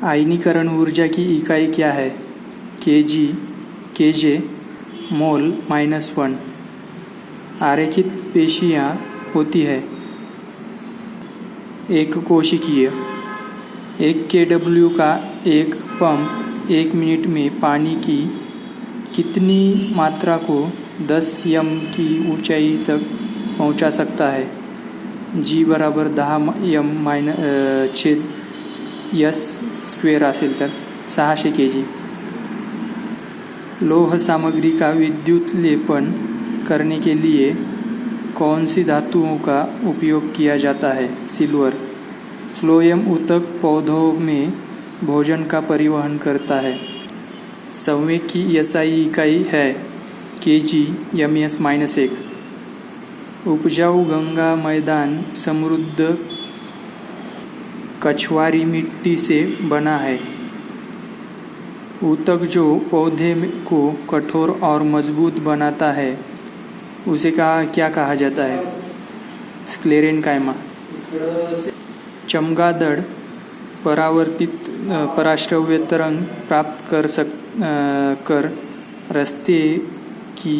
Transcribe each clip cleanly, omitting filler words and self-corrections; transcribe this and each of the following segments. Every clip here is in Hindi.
आयनीकरण ऊर्जा की इकाई क्या है? केजी, केजे, मोल, -1। आरेखित पेशियाँ होती है। एक कोशिकीय। 1 kW का एक पंप 1 मिनट में पानी की कितनी मात्रा को 10 m की ऊंचाई तक पहुंचा सकता है? G बराबर 10m/s² असेल तर 600 kg। लोह सामग्री का विद्युत लेपन करने के लिए कौन सी धातुओं का उपयोग किया जाता है? सिल्वर। फ्लोएम ऊतक पौधों में भोजन का परिवहन करता है। संवेग की SI इकाई है kg ms-1। उपजाऊ गंगा मैदान समृद्ध कछवारी मिट्टी से बना है। ऊतक जो पौधे को कठोर और मजबूत बनाता है उसे क्या कहा जाता है? स्क्लेरेनकाइमा। चमगादड़ पराश्रव्य तरंग प्राप्त कर रास्ते की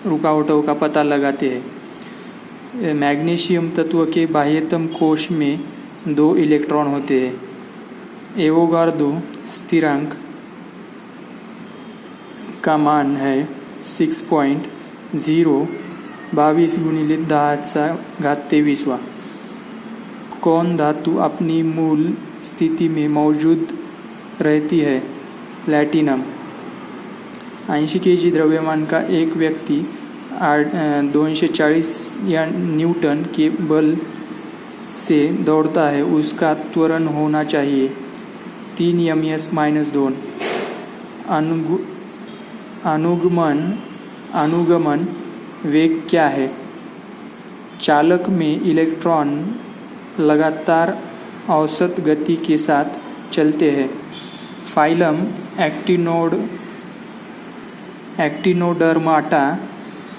रुकावटों का पता लगाते हैं। मैग्नीशियम तत्व के बाह्यतम कोश में 2 इलेक्ट्रॉन होते हैं। एवोगार्डो स्थिरांक का मान है 6.022 × 1023। कौन धातु अपनी मूल स्थिति में मौजूद रहती है? प्लैटिनम। 80 kg द्रव्यमान का एक व्यक्ति 240 न्यूटन के बल से दौड़ता है, उसका त्वरण होना चाहिए 3 ms-2। अनुगमन वेग क्या है? चालक में इलेक्ट्रॉन लगातार औसत गति के साथ चलते हैं। फाइलम एक्टिनोडर्माटा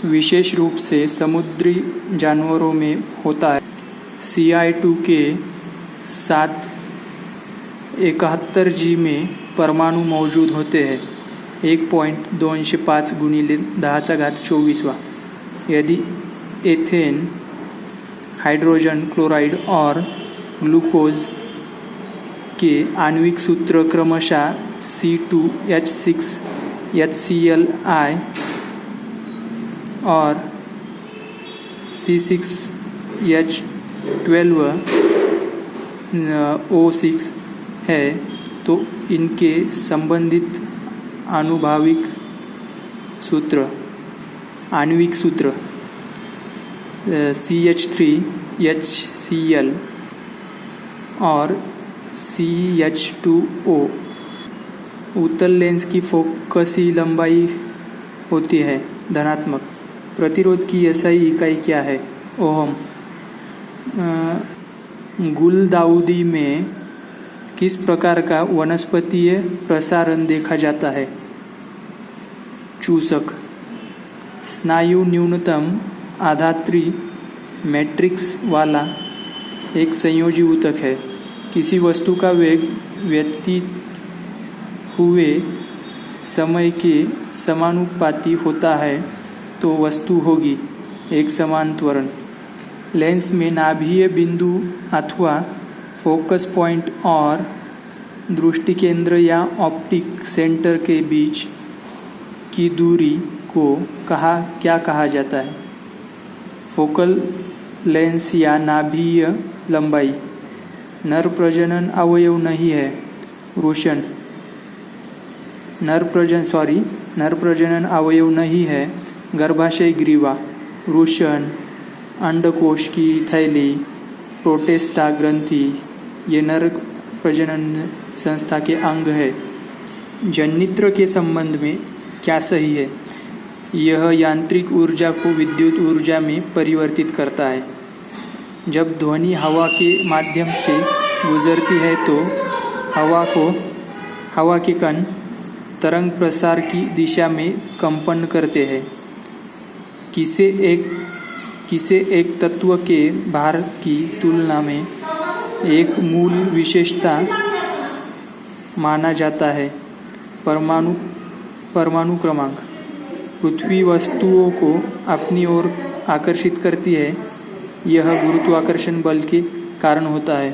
विशेष रूप से समुद्री जानवरों में होता है। Ci2 के साथ 71 G में परमाणु मौजूद होते हैं। 1.25 × 1024। यदि एथेन, हाइड्रोजन क्लोराइड और ग्लूकोज के आणविक सूत्र क्रमशः C2H6HCl और C6H12O6 है, तो इनके संबंधित आणविक सूत्र CH3HCl और CH2O। उत्तल लेंस की फोकसी लंबाई होती है धनात्मक। प्रतिरोध की SI इकाई क्या है? ओहम। गुलदाउदी में किस प्रकार का वनस्पतीय प्रसारण देखा जाता है? चूसक। स्नायु न्यूनतम आधात्री मैट्रिक्स वाला एक संयोजी ऊतक है। किसी वस्तु का वेग व्यतीत हुए समय के समानुपाती होता है तो वस्तु होगी एक समान त्वरण। लेंस में नाभीय बिंदु अथवा फोकस पॉइंट और दृष्टि केंद्र या ऑप्टिक सेंटर के बीच की दूरी को क्या कहा जाता है? फोकल लेंस या नाभीय लंबाई। नर प्रजनन अवयव नहीं है। वृषण। नर प्रजनन अवयव नहीं है। गर्भाशय ग्रीवा, वृषण, अंडकोश की थैली, प्रोटेस्टा ग्रंथि ये नर प्रजनन संस्था के अंग है। जनित्र के संबंध में क्या सही है? यह यांत्रिक ऊर्जा को विद्युत ऊर्जा में परिवर्तित करता है। जब ध्वनि हवा के माध्यम से गुजरती है तो हवा के कण तरंग प्रसार की दिशा में कंपन करते हैं। किसे एक तत्व के भार की तुलना में एक मूल विशेषता माना जाता है। परमाणु क्रमांक पृथ्वी वस्तुओं को अपनी ओर आकर्षित करती है। यह गुरुत्वाकर्षण बल के कारण होता है।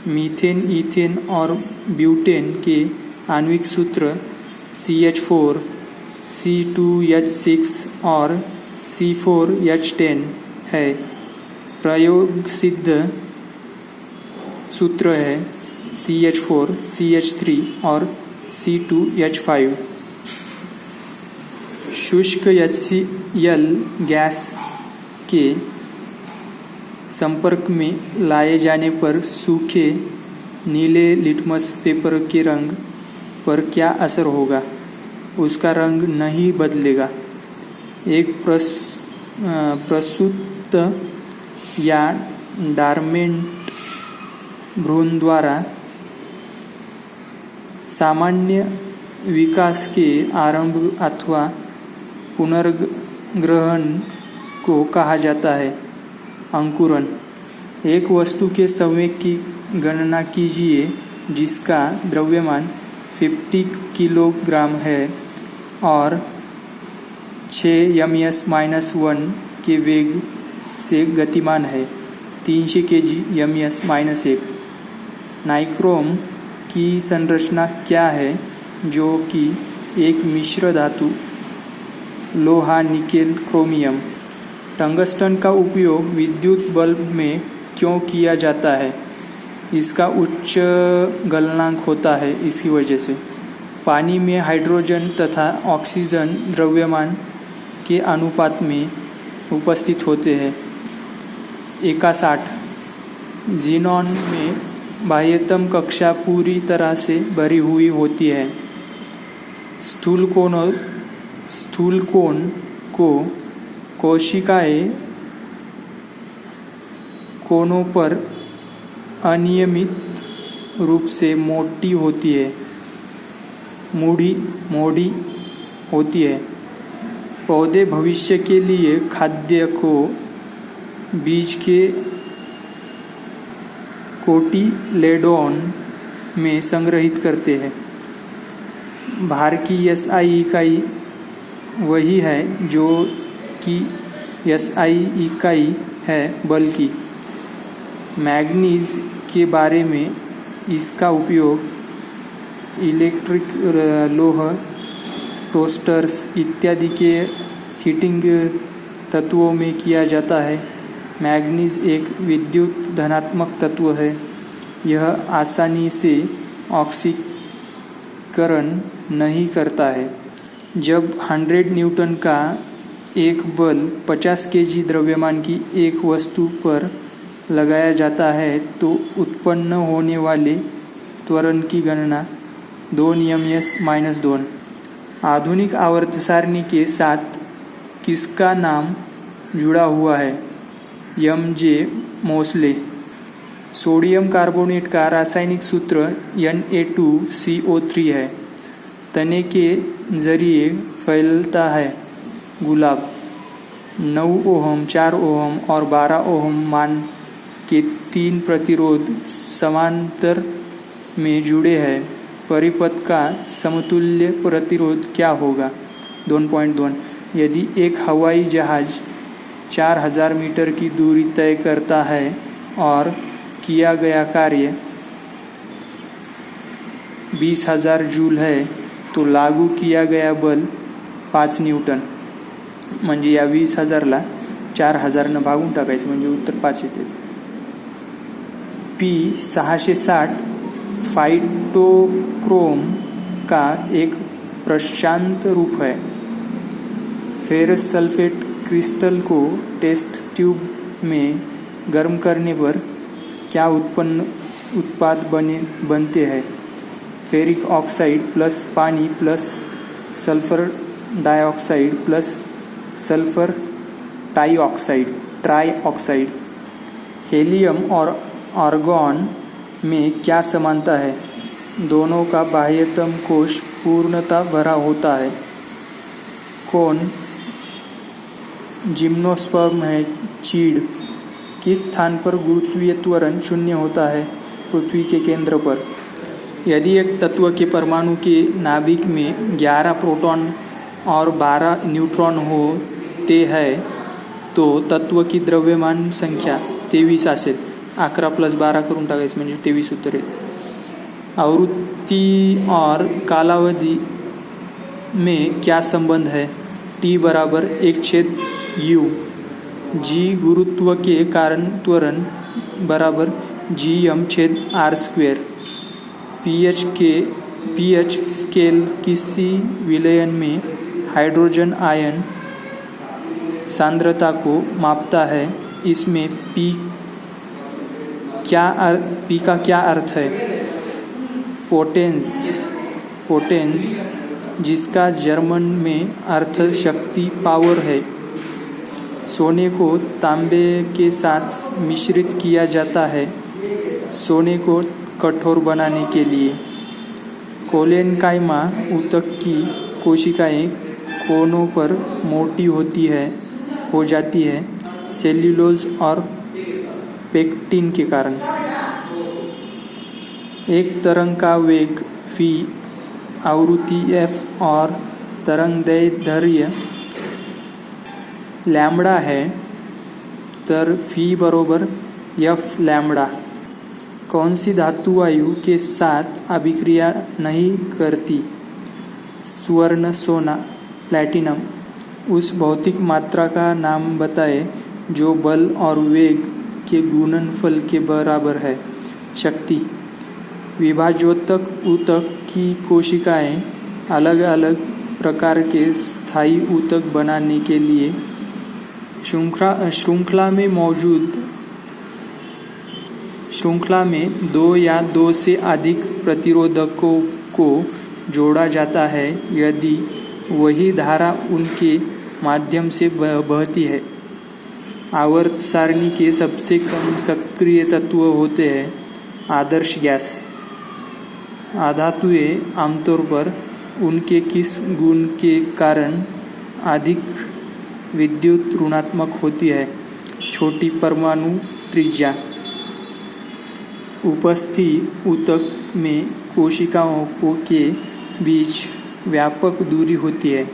मीथेन, ईथेन और ब्यूटेन के आणविक सूत्र CH4, C2H6 और C4H10 है। प्रयोग सिद्ध सूत्र है CH4, CH3 और C2H5। शुष्क HCl गैस के संपर्क में लाए जाने पर सूखे नीले लिटमस पेपर के रंग पर क्या असर होगा? उसका रंग नहीं बदलेगा। एक प्रसूत या डॉर्मेंट भ्रूण द्वारा सामान्य विकास के आरंभ अथवा पुनर्ग्रहण को कहा जाता है अंकुरण। एक वस्तु के संवेग की गणना कीजिए जिसका द्रव्यमान 50 किलोग्राम है और 6 ms-1 के वेग से गतिमान है। 300 kg ms-1। नाइक्रोम की संरचना क्या है, जो कि एक मिश्र धातु लोहा, निकेल, क्रोमियम। टंगस्टन का उपयोग विद्युत बल्ब में क्यों किया जाता है? इसका उच्च गलनांक होता है। इसकी वजह से पानी में हाइड्रोजन तथा ऑक्सीजन द्रव्यमान के अनुपात में उपस्थित होते हैं। 61 ज़ीनॉन में बाह्यतम कक्षा पूरी तरह से भरी हुई होती है। स्थूल कोण को कोशिकाएं कोनों पर अनियमित रूप से मोटी होती है, मोड़ी होती है। पौधे भविष्य के लिए खाद्य को बीज के कोटिलेडोन में संग्रहित करते हैं। भार की SI इकाई वही है जो कि SI इकाई है बल की। मैग्नीज के बारे में इसका उपयोग इलेक्ट्रिक लोह, टोस्टर्स इत्यादि के हीटिंग तत्वों में किया जाता है। मैग्नीज एक विद्युत धनात्मक तत्व है। यह आसानी से ऑक्सीकरण नहीं करता है। जब 100 न्यूटन का एक बल 50 kg द्रव्यमान की एक वस्तु पर लगाया जाता है तो उत्पन्न होने वाले त्वरण की गणना 2 ms-2। आधुनिक आवर्त सारणी के साथ किसका नाम जुड़ा हुआ है? MJ मोसले। सोडियम कार्बोनेट का रासायनिक सूत्र Na2CO3 है। तने के जरिए फैलता है गुलाब। 9 ओहम, 4 ओहम और 12 ओहम मान के 3 प्रतिरोध समांतर में जुड़े हैं। परिपथ का समतुल्य प्रतिरोध क्या होगा? 2.2। यदि एक हवाई जहाज 4000 मीटर की दूरी तय करता है और किया गया कार्य 20,000 जूल है तो लागू किया गया बल 5 न्यूटन। म्हणजे या 20,000ला 4,000 भागून टाकायचं म्हणजे उत्तर 5 येते। P660 फाइटोक्रोम का एक प्रशांत रूप है। फेरस सल्फेट क्रिस्टल को टेस्ट ट्यूब में गर्म करने पर क्या उत्पाद बनते हैं? फेरिक ऑक्साइड प्लस पानी plus sulphur dioxide plus sulphur trioxide. Helium और आर्गॉन में क्या समानता है? दोनों का बाह्यतम कोश पूर्णतः भरा होता है। कौन जिम्नोस्पर्म है? चीड़। किस स्थान पर गुरुत्वीय त्वरण शून्य होता है? पृथ्वी के केंद्र पर। यदि एक तत्व के परमाणु के नाभिक में 11 प्रोटॉन और 12 न्यूट्रॉन होते हैं तो तत्व की द्रव्यमान संख्या 23 असेल. 11 + 12 करून टाकायचं म्हणजे 23 उत्तर येते. आवृत्ति और कालावधि में क्या संबंध है? T बराबर 1/u. G गुरुत्व के कारण त्वरण बराबर gm/r². pH स्केल किसी विलयन में हाइड्रोजन आयन सांद्रता को मापता है. इसमें P का क्या अर्थ है? पोटेंस जिसका जर्मन में अर्थ शक्ति पावर है. सोने को तांबे के साथ मिश्रित किया जाता है सोने को कठोर बनाने के लिए. कोलेनकाइमा ऊतक की कोशिकाएं कोनों पर मोटी हो जाती है सेल्यूलोज और पेक्टिन के कारण. एक तरंग का वेग v, आवृत्ति f और तरंगदैर्घ्य लैम्ब्डा है तर v बरोबर f लैम्ब्डा. कौन सी धातु वायु के साथ अभिक्रिया नहीं करती? स्वर्ण, सोना, प्लैटिनम. उस भौतिक मात्रा का नाम बताएं जो बल और वेग के गुणनफल के बराबर है. शक्ति. विभाजोत्तक ऊतक की कोशिकाएं अलग अलग प्रकार के स्थायी ऊतक बनाने के लिए श्रृंखला में 2 या 2 से अधिक प्रतिरोधकों को जोड़ा जाता है यदि वही धारा उनके माध्यम से बहती है. आवर्त सारणी के सबसे कम सक्रिय तत्व होते हैं आदर्श गैस. अधातुएं आमतौर पर उनके किस गुण के कारण अधिक विद्युत ऋणात्मक होती है? छोटी परमाणु त्रिज्या. उपस्थित ऊतक में कोशिकाओं के बीच व्यापक दूरी होती है.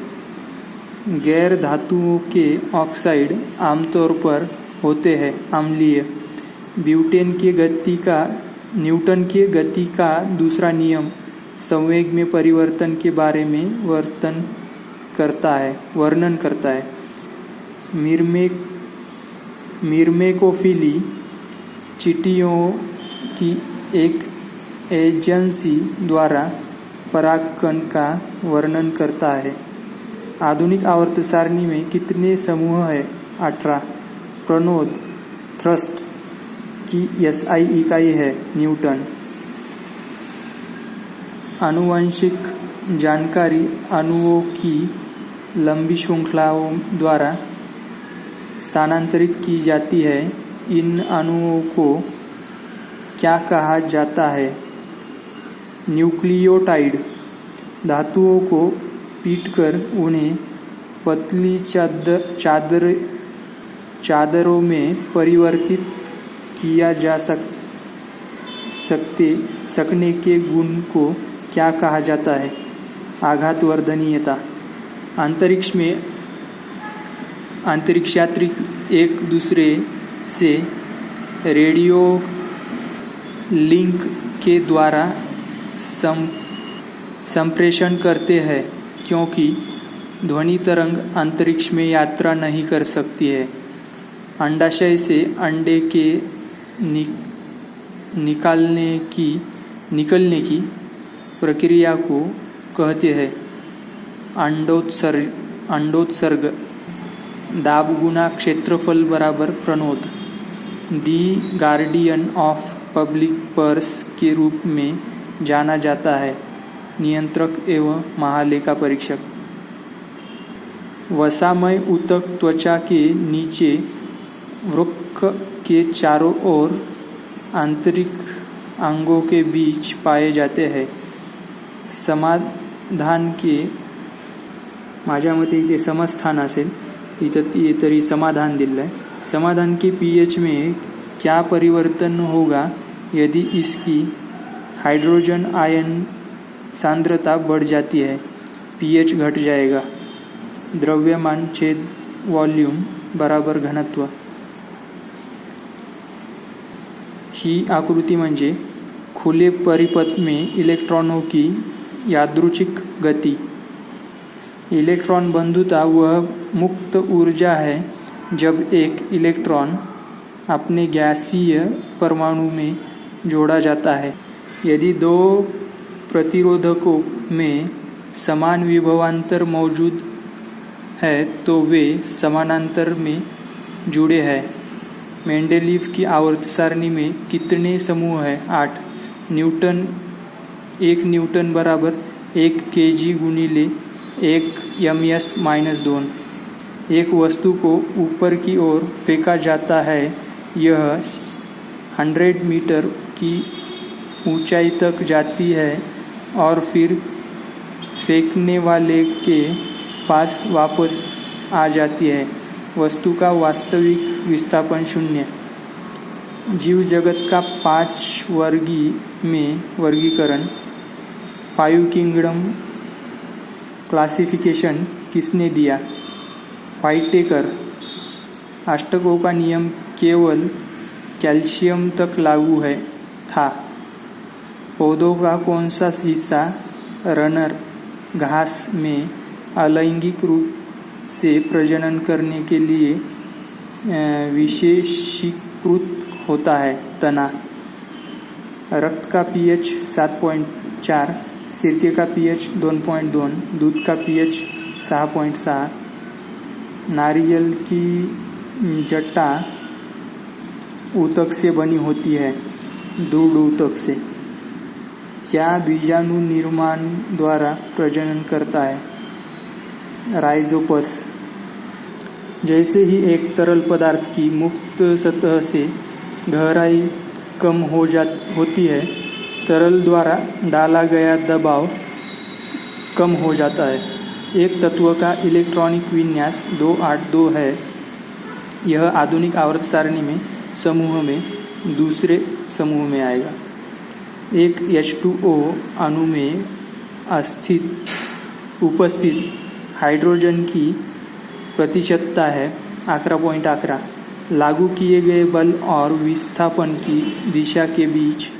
गैर धातुओं के ऑक्साइड आमतौर पर होते हैं अम्लीय. न्यूटन के गति का दूसरा नियम संवेग में परिवर्तन के बारे में वर्णन करता है. मिर्मेकोफिली चींटियों की एक एजेंसी द्वारा परागकण का वर्णन करता है. आधुनिक आवर्त सारणी में कितने समूह हैं? 18. प्रणोद थ्रस्ट की SI इकाई है न्यूटन. आनुवंशिक जानकारी अणुओं की लंबी श्रृंखलाओं द्वारा स्थानांतरित की जाती है. इन अणुओं को क्या कहा जाता है? न्यूक्लियोटाइड. धातुओं को पीटकर उन्हें पतली चादरों में परिवर्तित किया जा सकने के गुण को क्या कहा जाता है? आघातवर्धनीयता. अंतरिक्ष में अंतरिक्षयात्री एक दूसरे से रेडियो लिंक के द्वारा संप्रेषण करते हैं क्योंकि ध्वनि तरंग अंतरिक्ष में यात्रा नहीं कर सकती है. अंडाशय से अंडे के निकलने की प्रक्रिया को कहते हैं अंडोत्सर्ग. दाब गुना क्षेत्रफल बराबर प्रणोद. दी गार्डियन ऑफ पब्लिक पर्स के रूप में जाना जाता है नियंत्रक एवं महालेखा परीक्षक. वसामय ऊतक त्वचा के नीचे वृक्क के चारों ओर आंतरिक अंगों के बीच पाए जाते हैं. समाधान के माझ्या मते इथे समस्थान असेल, इथं तरी समाधान दिलं आहे. समाधान के pH में क्या परिवर्तन होगा यदि इसकी हाइड्रोजन आयन सांद्रता बढ़ जाती है? pH घट जाएगा। द्रव्यमान छेद वॉल्यूम बराबर घनत्व। ही आकृति म्हणजे खुले परिपथ में इलेक्ट्रॉनों की यादृच्छिक गति। इलेक्ट्रॉन बंधुता वह मुक्त ऊर्जा है जब एक इलेक्ट्रॉन अपने गैसीय परमाणु में जोड़ा जाता है। यदि दो प्रतिरोधकों में समान विभवांतर मौजूद है तो वे समानांतर में जुड़े हैं। मेंडेलीव की आवर्त सारणी में कितने समूह हैं? 8। न्यूटन 1 न्यूटन बराबर 1 kg गुणिले 1 ms-2। एक वस्तु को ऊपर की ओर फेंका जाता है। यह 100 मीटर की ऊंचाई तक जाती है और फिर फेंकने वाले के पास वापस आ जाती है। वस्तु का वास्तविक विस्थापन 0। जीव जगत का 5 वर्गी में वर्गीकरण 5 किंगडम क्लासिफिकेशन किसने दिया? व्हाइटेकर। अष्टकों का नियम केवल कैल्शियम तक लागू था। पौधों का कौन सा हिस्सा रनर घास में अलैंगिक रूप से प्रजनन करने के लिए विशेषीकृत होता है? तना। रक्त का pH 7.4, सिरके का pH 2.2, दूध का pH 6.6, नारियल की जटा ऊतक से बनी होती है, दृढ़ ऊतक से। क्या बीजाणु निर्माण द्वारा प्रजनन करता है? राइजोपस। जैसे ही एक तरल पदार्थ की मुक्त सतह से गहराई कम होती है, तरल द्वारा डाला गया दबाव कम हो जाता है। एक तत्व का इलेक्ट्रॉनिक विन्यास 282 है। यह आधुनिक आवर्त सारणी में समूह में दूसरे समूह में आएगा। एक H2O अणु में उपस्थित हाइड्रोजन की प्रतिशतता है 11.11। लागू किए गए बल और विस्थापन की दिशा के बीच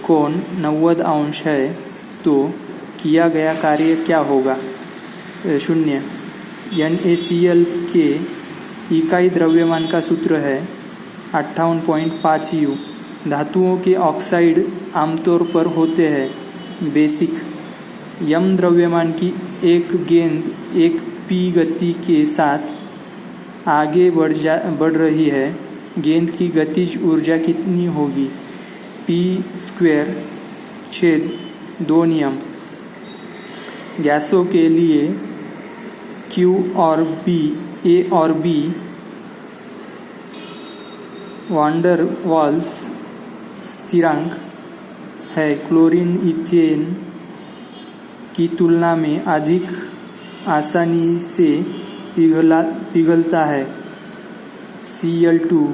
कोण 90 अंश है तो किया गया कार्य क्या होगा? 0। NaCl के इकाई द्रव्यमान का सूत्र है 58.5 U। धातुओं के ऑक्साइड आमतौर पर होते हैं बेसिक। m द्रव्यमान की एक गेंद एक p गति के साथ आगे बढ़ रही है। गेंद की गतिज ऊर्जा कितनी होगी? p²/2 नियम। गैसों के लिए Q और A और B वांडर वाल्स स्थिरांक है। क्लोरीन इथेन की तुलना में अधिक आसानी से पिघलता है। Cl2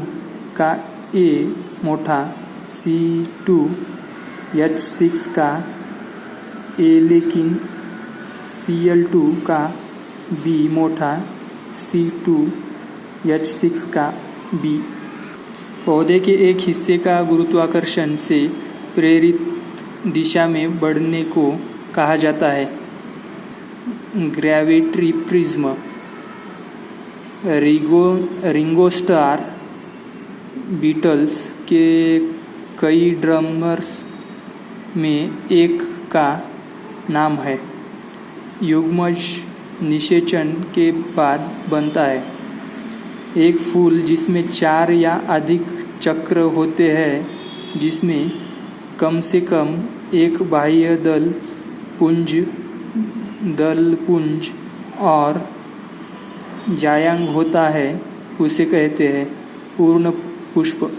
का A मोटा, C2H6 का A लेकिन Cl2 का B मोटा, C2H6 का B। पौधे के एक हिस्से का गुरुत्वाकर्षण से प्रेरित दिशा में बढ़ने को कहा जाता है ग्रेविटी प्रिज्म। रिंगोस्टार बीटल्स के कई ड्रमर्स में एक का नाम है। युग्मज निषेचन के बाद बनता है। एक फूल जिसमें 4 या अधिक चक्र होते हैं, जिसमें कम से कम एक बाह्य दल पुंज और जायांग होता है, उसे कहते हैं पूर्ण पुष्प।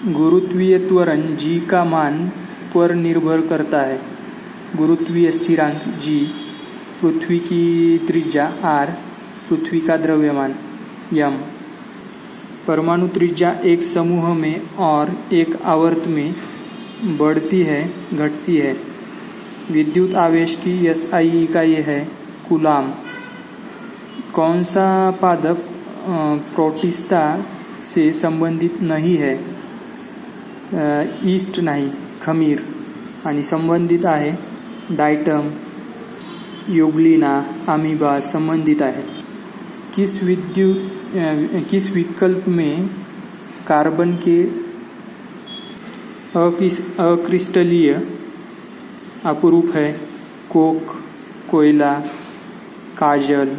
गुरुत्वीय त्वरण G का मान पर निर्भर करता है। गुरुत्वीय स्थिरांक G, पृथ्वी की त्रिज्या R, पृथ्वी का द्रव्यमान m। परमाणु त्रिज्या एक समूह में और एक आवर्त में बढ़ती है घटती है। विद्युत आवेश की SI इकाई है कूलाम। कौन सा पादप प्रोटिस्टा से संबंधित नहीं है? ईस्ट नाही, खमीर। आणि संबंधित आहे डायटम, युग्लिना, अमीबा संबंधित आहे। किस विकल्प में कार्बन के अक्रिस्टलीय अपरूप है? कोक, कोयला, काजल,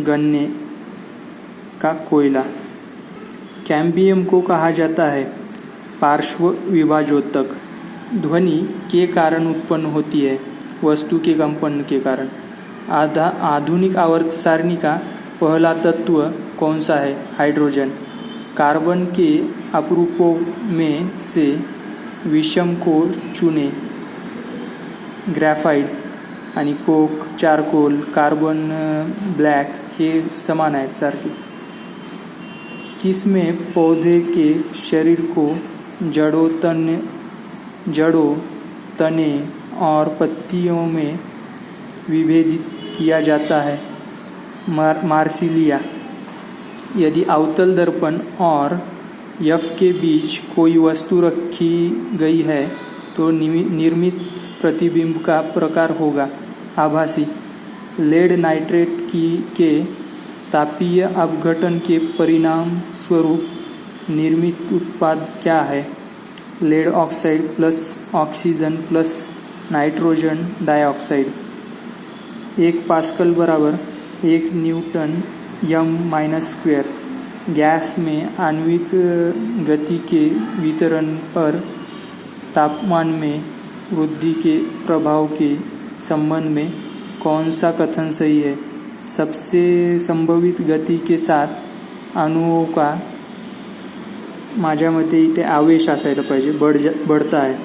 गन्ने का कोयला। कैम्बियम को कहा जाता है पार्श्व विभाजोत्तक। ध्वनि के कारण उत्पन्न होती है? वस्तु के कंपन के कारण। आधुनिक आवर्त सारणी का पहला तत्व कौन सा है? हाइड्रोजन। कार्बन के अपरूपों में से विषम को चुने। ग्रॅफाइट आणि कोक, चारकोल, कार्बन ब्लैक हे समान आहेत सारखे। किसमें पौधे के शरीर को जड़ों, तने और पत्तियों में विभेदित किया जाता है? मार्सिलिया। यदि अवतल दर्पण और F के बीच कोई वस्तु रखी गई है तो निर्मित प्रतिबिंब का प्रकार होगा आभासी। लेड नाइट्रेट के तापीय अपघटन के परिणाम स्वरूप निर्मित उत्पाद क्या है? Lead oxide plus oxygen plus nitrogen dioxide. 1 pascal बराबर 1 न्यूटन m-2। गैस में आणविक गति के वितरण पर तापमान में वृद्धि के प्रभाव के संबंध में कौन सा कथन सही है? सबसे संभवित गति के साथ अणुओं का माझ्या मते इथे आवेश असायला पाहिजे, बढ़ता है।